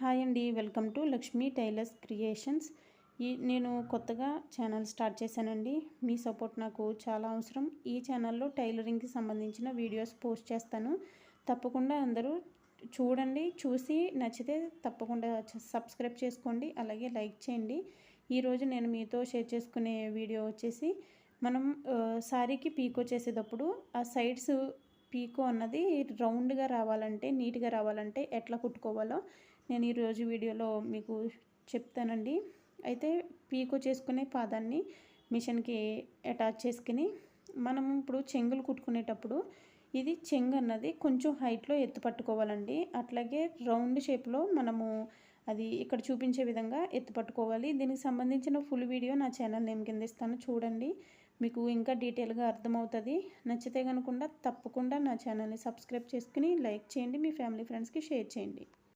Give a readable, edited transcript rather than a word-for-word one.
Hi అండి, welcome to Lakshmi tailors creations. నేను కొత్తగా ఛానల్ స్టార్ట్ చేశానండి. మీ సపోర్ట్ నాకు చాలా అవసరం. ఈ ఛానల్లో టైలరింగ్కి సంబంధించిన వీడియోస్ పోస్ట్ చేస్తాను. తప్పకుండా అందరూ చూడండి. చూసి నచ్చితే తప్పకుండా సబ్స్క్రైబ్ చేసుకోండి, అలాగే లైక్ చేయండి. ఈరోజు నేను మీతో షేర్ చేసుకునే వీడియో వచ్చేసి మనం శారీకి పీకో చేసేటప్పుడు ఆ సైడ్స్ పీకో అన్నది రౌండ్గా రావాలంటే, నీట్గా రావాలంటే ఎట్లా కుట్టుకోవాలో నేను ఈరోజు వీడియోలో మీకు చెప్తానండి. అయితే పీకో చేసుకునే పాదాన్ని మిషన్కి అటాచ్ చేసుకుని మనం ఇప్పుడు చెంగులు కుట్టుకునేటప్పుడు ఇది చెంగు అన్నది కొంచెం హైట్లో ఎత్తు పట్టుకోవాలండి. అట్లాగే రౌండ్ షేప్లో మనము అది ఇక్కడ చూపించే విధంగా ఎత్తు పట్టుకోవాలి. దీనికి సంబంధించిన ఫుల్ వీడియో నా ఛానల్ నేమ్ కింద ఇస్తాను, చూడండి. మీకు ఇంకా డీటెయిల్గా అర్థమవుతుంది. నచ్చితే కనుక తప్పకుండా నా ఛానల్ని సబ్స్క్రైబ్ చేసుకుని లైక్ చేయండి, మీ ఫ్యామిలీ ఫ్రెండ్స్కి షేర్ చేయండి.